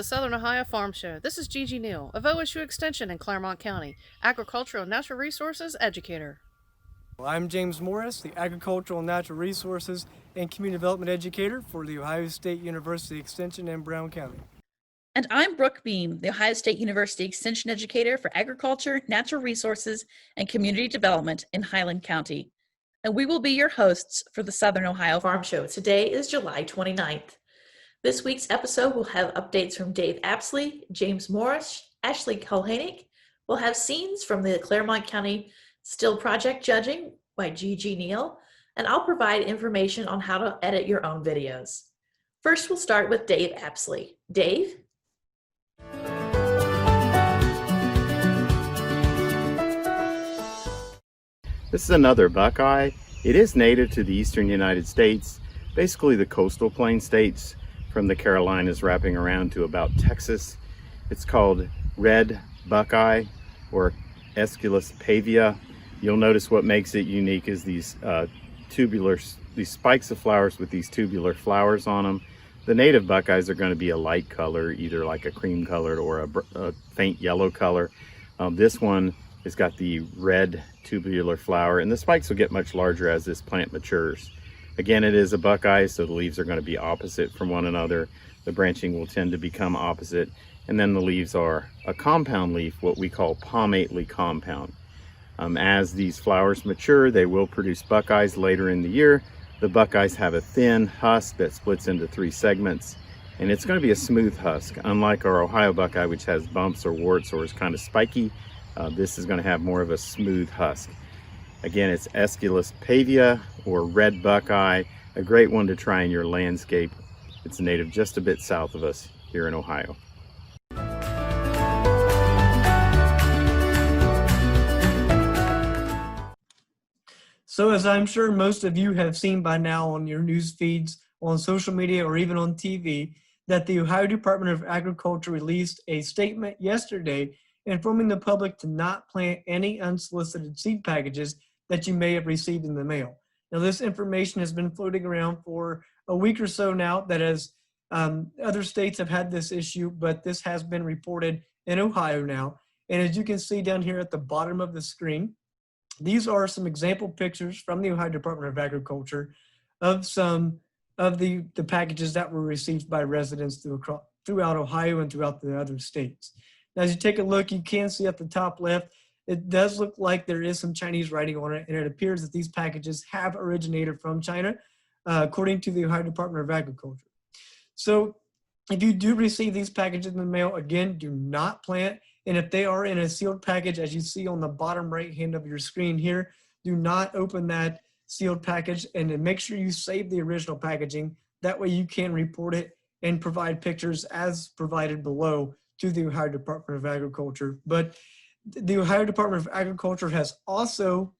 the Southern Ohio Farm Show. This is Gigi Neil of OSU Extension in Clermont County, Agricultural and Natural Resources Educator. I'm James Morris, the Agricultural and Natural Resources and Community Development Educator for the Ohio State University Extension in Brown County. And I'm Brooke Beam, the Ohio State University Extension Educator for Agriculture, Natural Resources, and Community Development in Highland County. And we will be your hosts for the Southern Ohio Farm Show. Today is July 29th. This week's episode will have updates from Dave Apsley, James Morris, Ashley Kulhanig. We'll have scenes from the Clermont County Still Project Judging by Gigi Neil, and I'll provide information on how to edit your own videos. First, we'll start with Dave Apsley. Dave? This is another buckeye. It is native to the eastern United States, basically the coastal plain states from the Carolinas wrapping around to about Texas. It's called red buckeye or Aesculus pavia. You'll notice what makes it unique is these these spikes of flowers with these tubular flowers on them. The native buckeyes are going to be a light color, either like a cream colored or a faint yellow color. This one has got the red tubular flower, and the spikes will get much larger as this plant matures. Again, it is a buckeye, so the leaves are going to be opposite from one another. The branching will tend to become opposite, and then the leaves are a compound leaf, what we call palmately compound. As these flowers mature, they will produce buckeyes later in the year. The buckeyes have a thin husk that splits into 3 segments, and it's going to be a smooth husk. Unlike our Ohio buckeye, which has bumps or warts or is kind of spiky, this is going to have more of a smooth husk. Again, it's Aesculus pavia or red buckeye, a great one to try in your landscape. It's native just a bit south of us here in Ohio. So as I'm sure most of you have seen by now on your news feeds, on social media, or even on TV, that the Ohio Department of Agriculture released a statement yesterday informing the public to not plant any unsolicited seed packages that you may have received in the mail. Now, this information has been floating around for a week or so now, that as other states have had this issue, but this has been reported in Ohio now. And as you can see down here at the bottom of the screen, these are some example pictures from the Ohio Department of Agriculture of some of the packages that were received by residents throughout Ohio and throughout the other states. Now, as you take a look, you can see at the top left, it does look like there is some Chinese writing on it, and it appears that these packages have originated from China, according to the Ohio Department of Agriculture. So if you do receive these packages in the mail, again, do not plant. And if they are in a sealed package, as you see on the bottom right hand of your screen here, do not open that sealed package, and then make sure you save the original packaging. That way you can report it and provide pictures as provided below to the Ohio Department of Agriculture. But the Ohio Department of Agriculture has also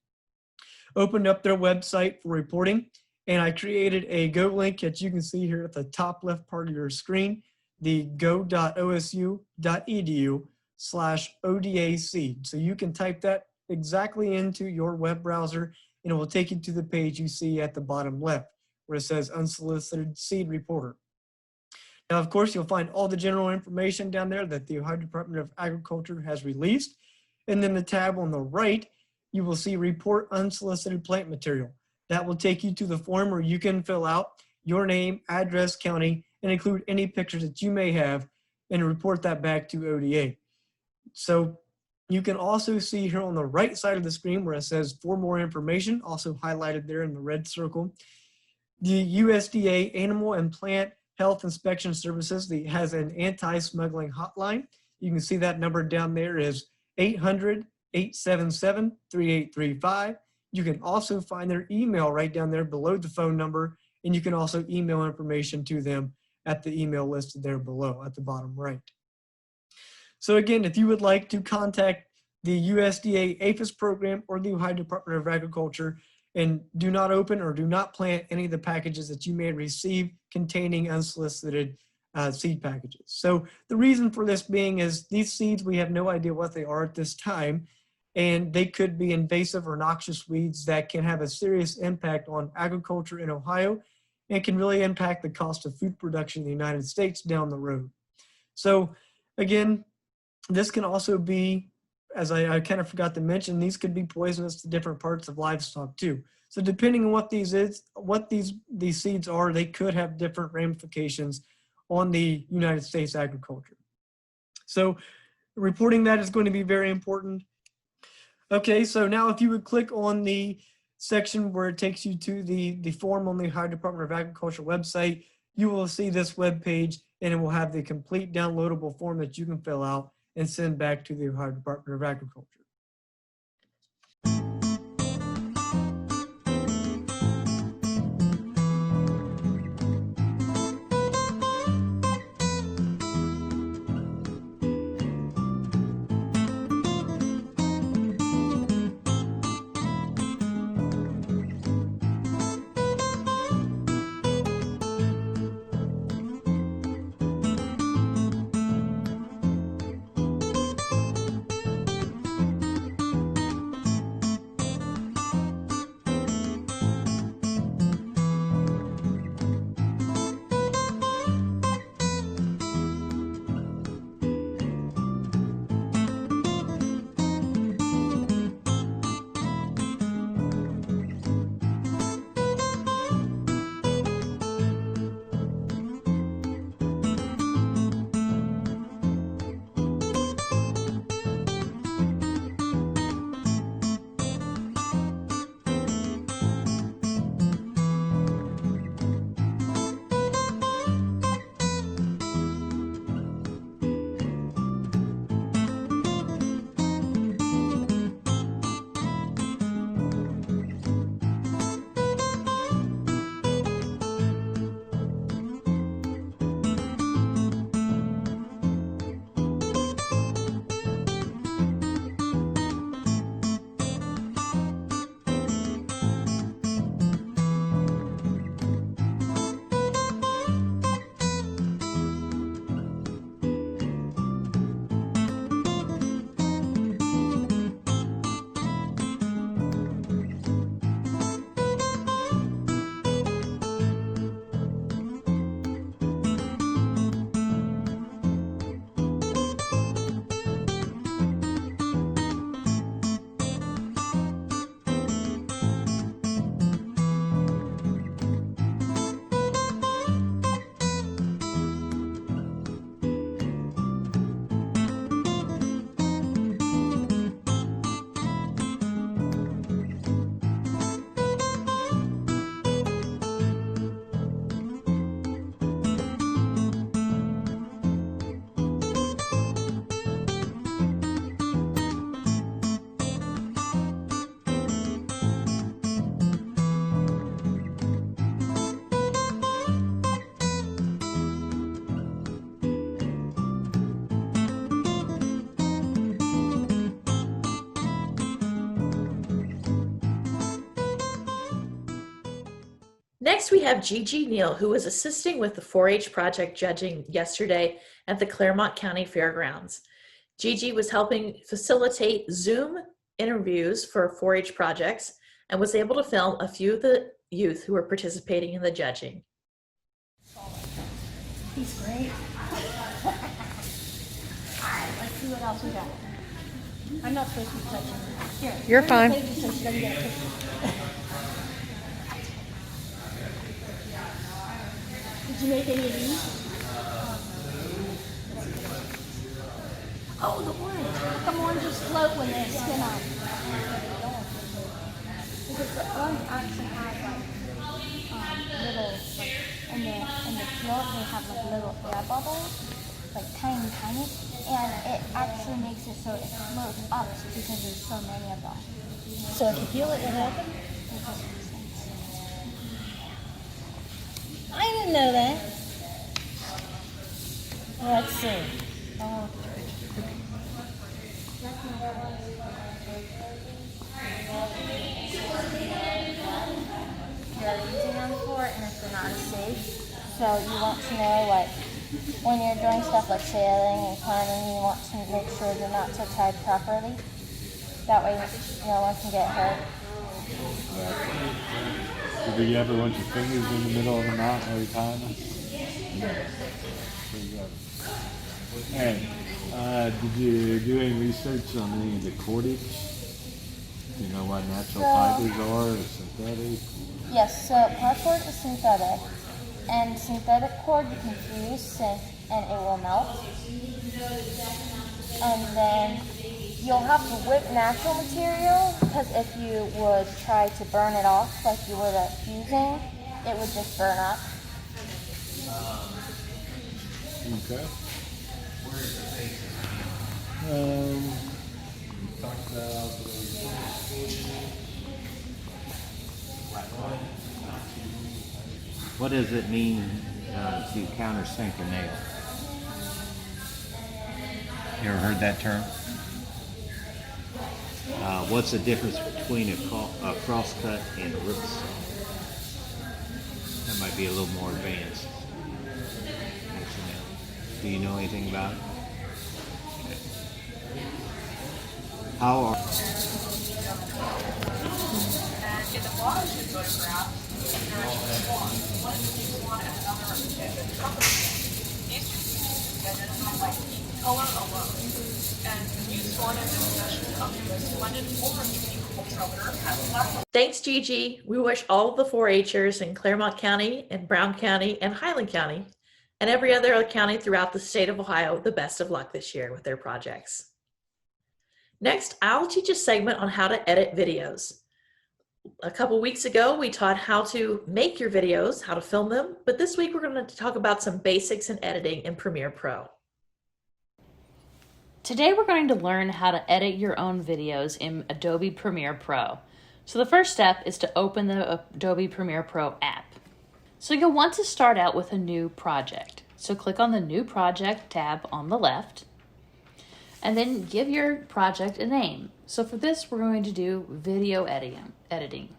opened up their website for reporting, and I created a Go link that you can see here at the top left part of your screen, the go.osu.edu/ODA seed. So you can type that exactly into your web browser, and it will take you to the page you see at the bottom left where it says Unsolicited Seed Reporter. Now, of course, you'll find all the general information down there that the Ohio Department of Agriculture has released. And then the tab on the right, you will see Report Unsolicited Plant Material. That will take you to the form where you can fill out your name, address, county, and include any pictures that you may have and report that back to ODA. So you can also see here on the right side of the screen where it says for more information, also highlighted there in the red circle, the USDA Animal and Plant Health Inspection Services has an anti-smuggling hotline. You can see that number down there is 800-877-3835. You can also find their email right down there below the phone number, and you can also email information to them at the email listed there below at the bottom right. So again, if you would like to contact the USDA APHIS program or the Ohio Department of Agriculture, and do not open or do not plant any of the packages that you may receive containing unsolicited seed packages. So the reason for this being is these seeds, we have no idea what they are at this time, and they could be invasive or noxious weeds that can have a serious impact on agriculture in Ohio and can really impact the cost of food production in the United States down the road. So again, this can also be, as I kind of forgot to mention, these could be poisonous to different parts of livestock too. So depending on what these seeds are, they could have different ramifications on the United States agriculture. So reporting that is going to be very important. Okay, so now if you would click on the section where it takes you to the form on the Ohio Department of Agriculture website, you will see this web page, and it will have the complete downloadable form that you can fill out and send back to the Ohio Department of Agriculture. Next, we have Gigi Neil, who was assisting with the 4-H project judging yesterday at the Clermont County Fairgrounds. Gigi was helping facilitate Zoom interviews for 4-H projects and was able to film a few of the youth who were participating in the judging. He's great. All right, let's see what else we got. I'm not supposed to be touching her. Here. You're turn the fine. pages so she doesn't get a picture. Did you make any of these? Oh, the orange. How come oranges float when they have skin on? Because the orange actually has little, in the float they have like little air bubbles, like tiny, and it actually makes it so it floats up because there's so many of them. So if you feel it, what happens? It just makes sense. I didn't know that. Let's see. Oh. You're using them for, and if they're not safe, so you want to know, like, when you're doing stuff like sailing and climbing, you want to make sure they're not so tied properly. That way, no one can get hurt. Do you ever want your fingers in the middle of the knot while you're tying them? Hey, did you do any research on any of the cordage? Do you know what natural fibers are or synthetic? Yes, so cardboard is synthetic, and synthetic cord you can fuse synth and it will melt. And then you'll have to whip natural material, because if you would try to burn it off like you would fusing, it would just burn up. Okay. Talked about What does it mean to countersink a nail? You ever heard that term? What's the difference between a crosscut and a rip saw? That might be a little more advanced. Do you know anything about it? Okay. How are Thanks, Gigi. We wish all of the 4-Hers in Clermont County and Brown County and Highland County and every other county throughout the state of Ohio the best of luck this year with their projects. Next, I'll teach a segment on how to edit videos. A couple weeks ago, we taught how to make your videos, how to film them, but this week we're going to talk about some basics in editing in Premiere Pro. Today we're going to learn how to edit your own videos in Adobe Premiere Pro. So the first step is to open the Adobe Premiere Pro app. So you'll want to start out with a new project. So click on the New Project tab on the left, and then give your project a name. So for this, we're going to do video editing.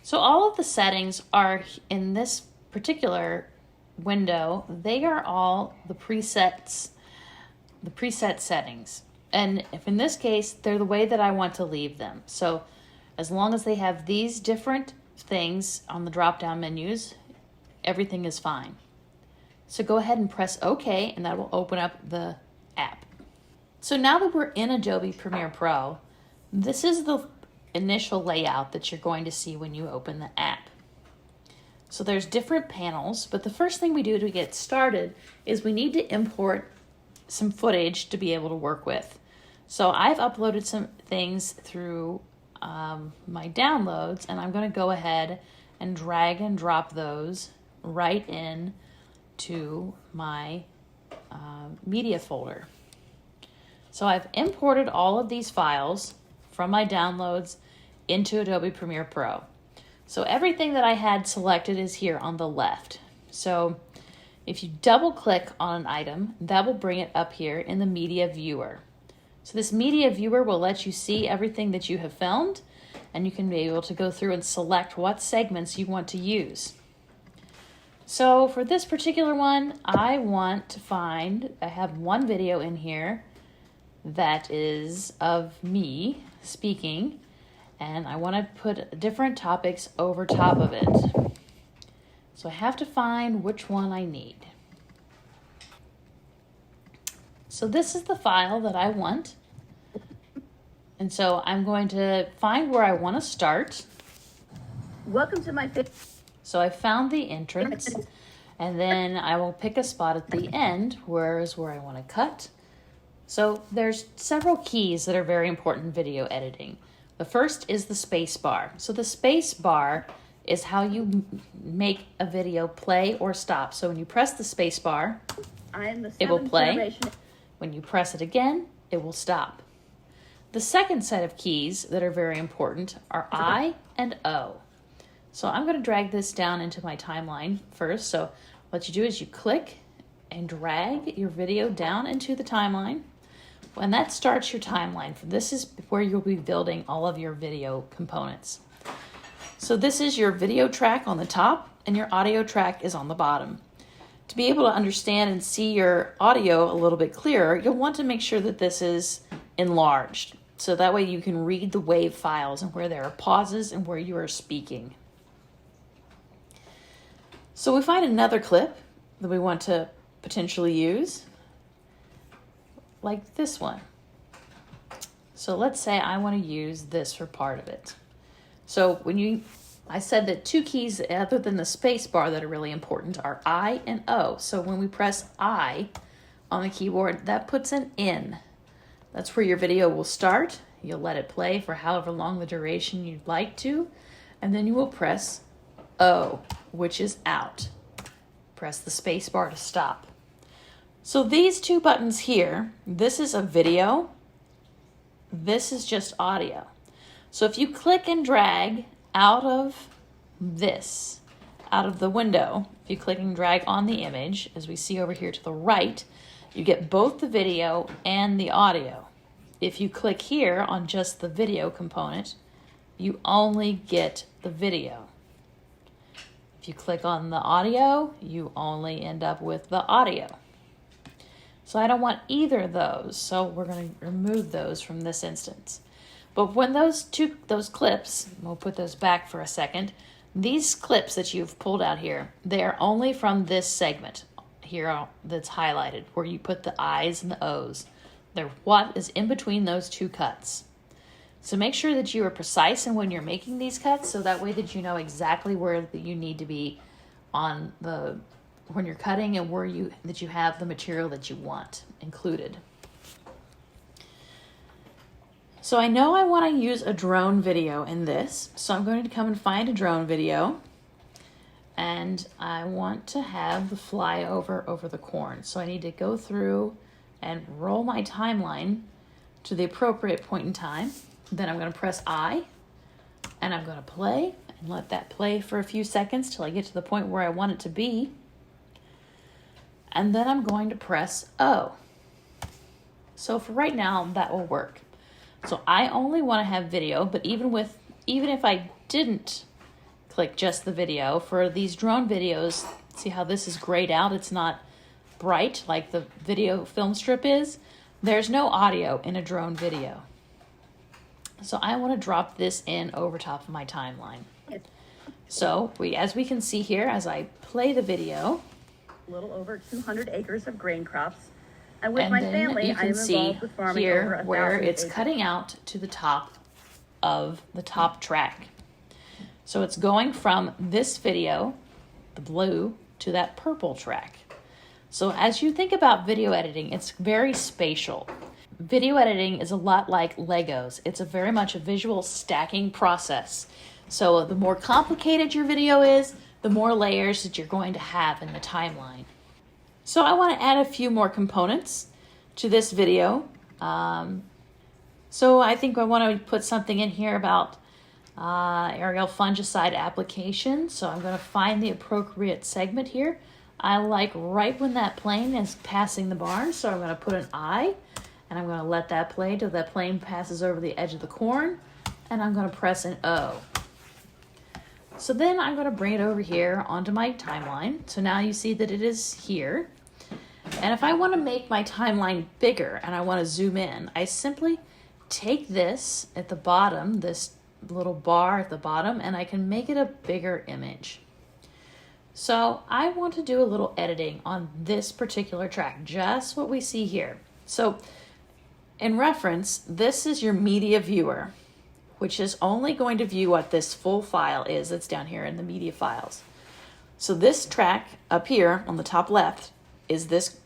So all of the settings are in this particular window. They are all the preset settings. And if in this case, they're the way that I want to leave them. So as long as they have these different things on the drop-down menus, everything is fine. So go ahead and press OK, and that will open up the app. So now that we're in Adobe Premiere Pro, this is the initial layout that you're going to see when you open the app. So there's different panels, but the first thing we do to get started is we need to import some footage to be able to work with. So I've uploaded some things through my downloads, and I'm going to go ahead and drag and drop those right in to my media folder. So I've imported all of these files from my downloads into Adobe Premiere Pro. So everything that I had selected is here on the left. So if you double click on an item, that will bring it up here in the media viewer. So this media viewer will let you see everything that you have filmed, and you can be able to go through and select what segments you want to use. So for this particular one, I have one video in here that is of me speaking, and I want to put different topics over top of it. So I have to find which one I need. So this is the file that I want. And so I'm going to find where I want to start. Welcome to my So I found the entrance, and then I will pick a spot at the end where I want to cut. So there's several keys that are very important in video editing. The first is the space bar. So the space bar is how you make a video play or stop. So when you press the space bar, it will play. When you press it again, it will stop. The second set of keys that are very important are I and O. So I'm going to drag this down into my timeline first. So what you do is you click and drag your video down into the timeline. When that starts your timeline, this is where you'll be building all of your video components. So this is your video track on the top, and your audio track is on the bottom. To be able to understand and see your audio a little bit clearer, you'll want to make sure that this is enlarged. So that way you can read the WAV files and where there are pauses and where you are speaking. So we find another clip that we want to potentially use, like this one. So let's say I want to use this for part of it. So I said that two keys other than the space bar that are really important are I and O. So when we press I on the keyboard, that puts an N. That's where your video will start. You'll let it play for however long the duration you'd like to, and then you will press O, which is out. Press the space bar to stop. So these two buttons here, this is a video, this is just audio. So if you click and drag out of this, out of the window, if you click and drag on the image, as we see over here to the right, you get both the video and the audio. If you click here on just the video component, you only get the video. If you click on the audio, you only end up with the audio. So I don't want either of those, so we're going to remove those from this instance. But when those clips, we'll put those back for a second, these clips that you've pulled out here, they are only from this segment here that's highlighted, where you put the I's and the O's. They're what is in between those two cuts. So make sure that you are precise in when you're making these cuts, so that way that you know exactly where you need to be on when you're cutting, and where that you have the material that you want included. So I know I want to use a drone video in this, so I'm going to come and find a drone video, and I want to have the flyover over the corn. So I need to go through and roll my timeline to the appropriate point in time. Then I'm going to press I, and I'm going to play and let that play for a few seconds till I get to the point where I want it to be. And then I'm going to press O. So for right now, that will work. So I only want to have video, but even if I didn't click just the video, for these drone videos, see how this is grayed out? It's not bright like the video film strip is. There's no audio in a drone video. So I want to drop this in over top of my timeline. So as we can see here, as I play the video, a little over 200 acres of grain crops. And with and my then family, you I can am see involved with farming over here 1,000 where it's acres. cutting out to the top of the top track. So it's going from this video, the blue, to that purple track. So as you think about video editing, it's very spatial. Video editing is a lot like Legos. It's very much a visual stacking process. So the more complicated your video is, the more layers that you're going to have in the timeline. So I want to add a few more components to this video. So I think I want to put something in here about aerial fungicide application. So I'm going to find the appropriate segment here. I like right when that plane is passing the barn, so I'm going to put an I, and I'm going to let that play till that plane passes over the edge of the corn, and I'm going to press an O. So then I'm going to bring it over here onto my timeline. So now you see that it is here. And if I want to make my timeline bigger and I want to zoom in, I simply take this at the bottom, this little bar at the bottom, and I can make it a bigger image. So I want to do a little editing on this particular track, just what we see here. So in reference, this is your media viewer, which is only going to view what this full file is that's down here in the media files. So this track up here on the top left is this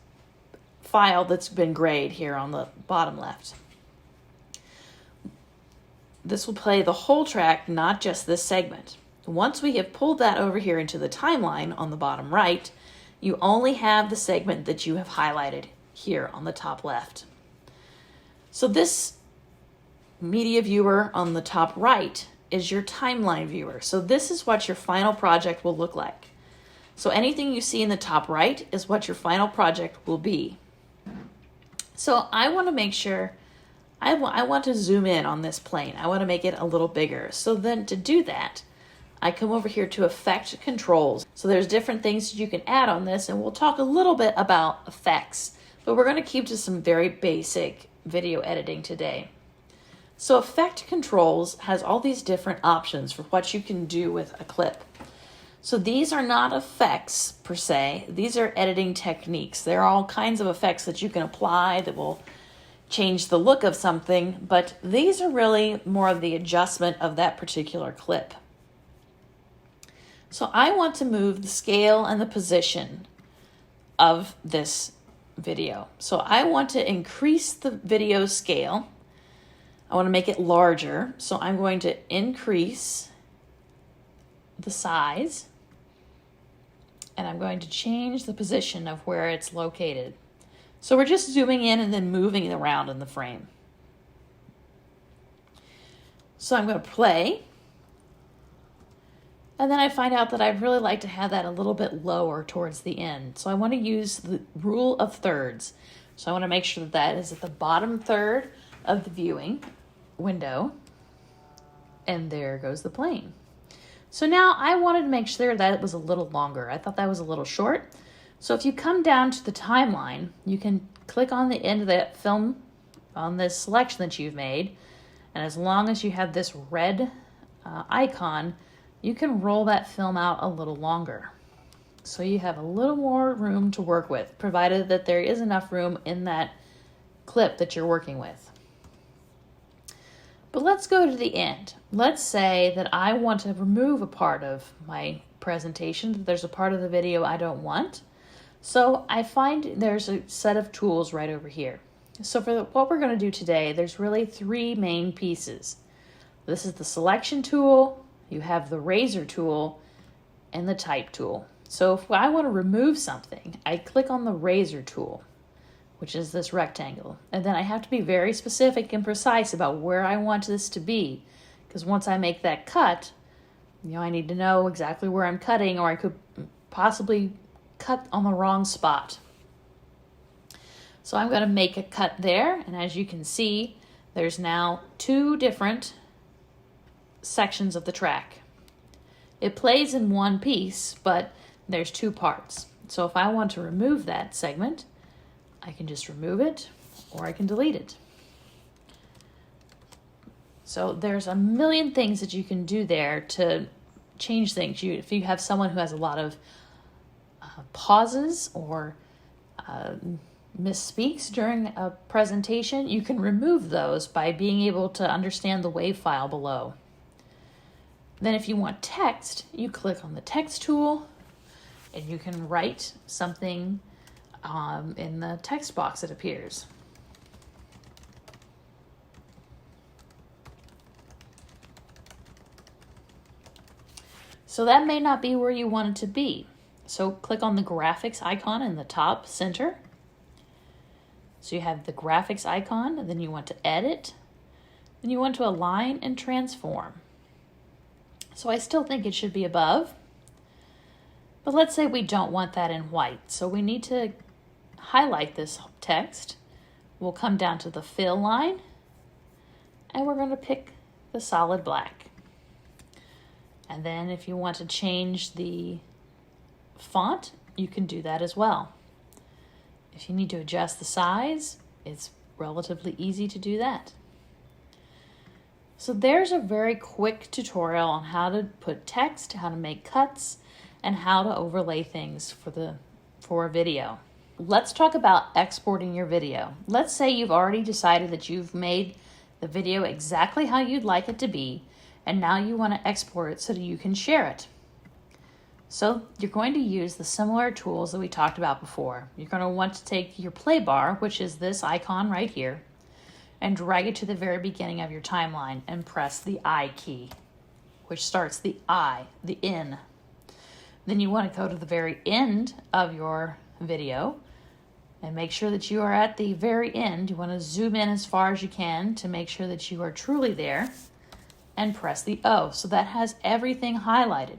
file that's been grayed here on the bottom left. This will play the whole track, not just this segment. Once we have pulled that over here into the timeline on the bottom right, you only have the segment that you have highlighted here on the top left. So this media viewer on the top right is your timeline viewer. So this is what your final project will look like. So anything you see in the top right is what your final project will be. So I want to make sure, I want to zoom in on this plane. I want to make it a little bigger. So then to do that, I come over here to Effect Controls. So there's different things you can add on this, and we'll talk a little bit about effects, but we're going to keep to some very basic video editing today. So Effect Controls has all these different options for what you can do with a clip. So these are not effects per se. These are editing techniques. There are all kinds of effects that you can apply that will change the look of something, but these are really more of the adjustment of that particular clip. So I want to move the scale and the position of this video. So I want to increase the video scale. I want to make it larger. So I'm going to increase the size, and I'm going to change the position of where it's located. So we're just zooming in and then moving it around in the frame. So I'm going to play. And then I find out that I'd really like to have that a little bit lower towards the end. So I want to use the rule of thirds. So I want to make sure that that is at the bottom third of the viewing window. And there goes the plane. So now I wanted to make sure that it was a little longer. I thought that was a little short. So if you come down to the timeline, you can click on the end of that film on this selection that you've made. And as long as you have this red icon, you can roll that film out a little longer. So you have a little more room to work with, provided that there is enough room in that clip that you're working with. But let's go to the end. Let's say that I want to remove a part of my presentation, that there's a part of the video I don't want. So I find there's a set of tools right over here. So for what we're going to do today, there's really three main pieces. This is the selection tool, you have the razor tool, and the type tool. So if I want to remove something, I click on the razor tool, which is this rectangle. And then I have to be very specific and precise about where I want this to be. Because once I make that cut, I need to know exactly where I'm cutting, or I could possibly cut on the wrong spot. So I'm going to make a cut there, and as you can see, there's now two different sections of the track. It plays in one piece, but there's two parts. So if I want to remove that segment, I can just remove it, or I can delete it. So there's a million things that you can do there to change things. If you have someone who has a lot of pauses or misspeaks during a presentation, you can remove those by being able to understand the WAV file below. Then if you want text, you click on the text tool and you can write something in the text box that appears. So that may not be where you want it to be. So click on the graphics icon in the top center. So you have the graphics icon, and then you want to edit. Then you want to align and transform. So I still think it should be above. But let's say we don't want that in white. So we need to highlight this text. We'll come down to the fill line, and we're going to pick the solid black. And then if you want to change the font, you can do that as well. If you need to adjust the size, it's relatively easy to do that. So there's a very quick tutorial on how to put text, how to make cuts, and how to overlay things for a video. Let's talk about exporting your video. Let's say you've already decided that you've made the video exactly how you'd like it to be, and now you want to export it so that you can share it. So you're going to use the similar tools that we talked about before. You're going to want to take your play bar, which is this icon right here, and drag it to the very beginning of your timeline and press the I key, which starts the I, the in. Then you want to go to the very end of your video and make sure that you are at the very end. You want to zoom in as far as you can to make sure that you are truly there, and press the O. So that has everything highlighted.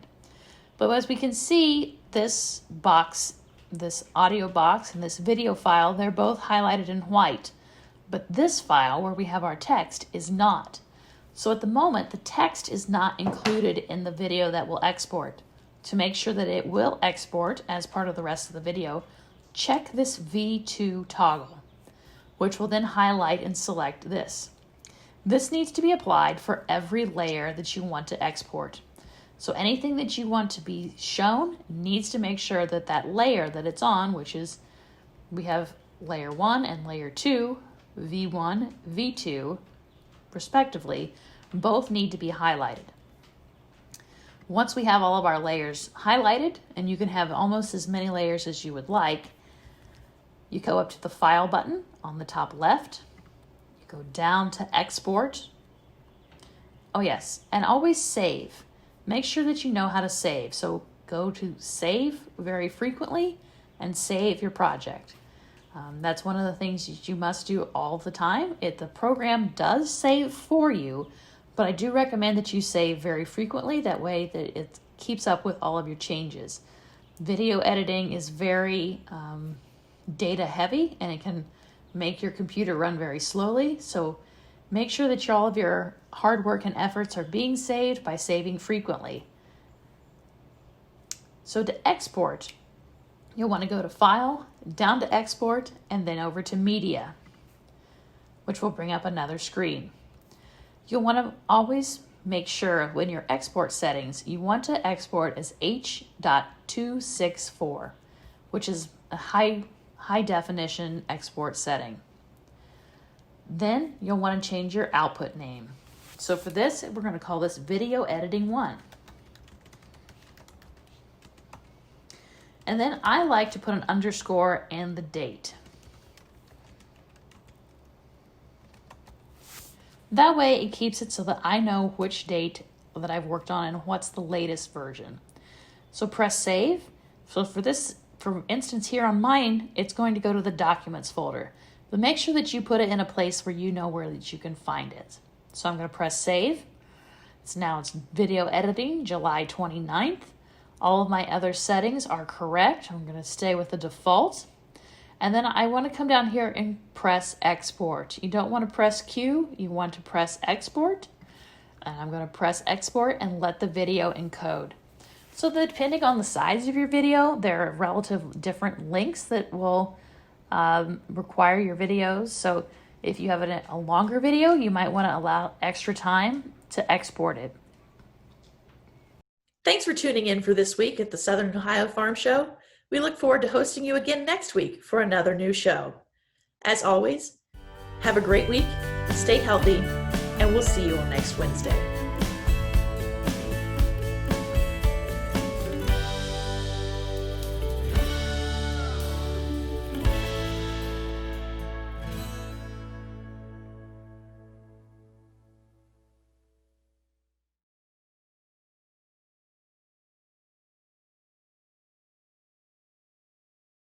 But as we can see, this box, this audio box and this video file, they're both highlighted in white. But this file where we have our text is not. So at the moment, the text is not included in the video that will export. To make sure that it will export as part of the rest of the video, check this V2 toggle, which will then highlight and select this. This needs to be applied for every layer that you want to export. So anything that you want to be shown needs to make sure that that layer that it's on, which is, we have layer 1 and layer 2, V1, V2, respectively, both need to be highlighted. Once we have all of our layers highlighted, and you can have almost as many layers as you would like, you go up to the File button on the top left, you go down to Export. Oh yes, and always save. Make sure that you know how to save. So go to Save very frequently and save your project. That's one of the things that you must do all the time. The program does save for you, but I do recommend that you save very frequently. That way that it keeps up with all of your changes. Video editing is very data heavy, and it can make your computer run very slowly. So make sure that all of your hard work and efforts are being saved by saving frequently. So to export, you'll want to go to File, down to Export, and then over to Media, which will bring up another screen. You'll want to always make sure when your export settings, you want to export as H.264, which is a high definition export setting. Then you'll want to change your output name. So for this, we're going to call this Video Editing 1. And then I like to put an underscore and the date. That way it keeps it so that I know which date that I've worked on and what's the latest version. So press save. So for this, for instance here on mine, it's going to go to the Documents folder. But make sure that you put it in a place where you know where that you can find it. So I'm going to press save. It's video editing, July 29th. All of my other settings are correct. I'm going to stay with the default. And then I want to come down here and press export. You don't want to press Q, you want to press export. And I'm going to press export and let the video encode. So that depending on the size of your video, there are relative different lengths that will require your videos. So if you have a longer video, you might want to allow extra time to export it. Thanks for tuning in for this week at the Southern Ohio Farm Show. We look forward to hosting you again next week for another new show. As always, have a great week, stay healthy, and we'll see you on next Wednesday.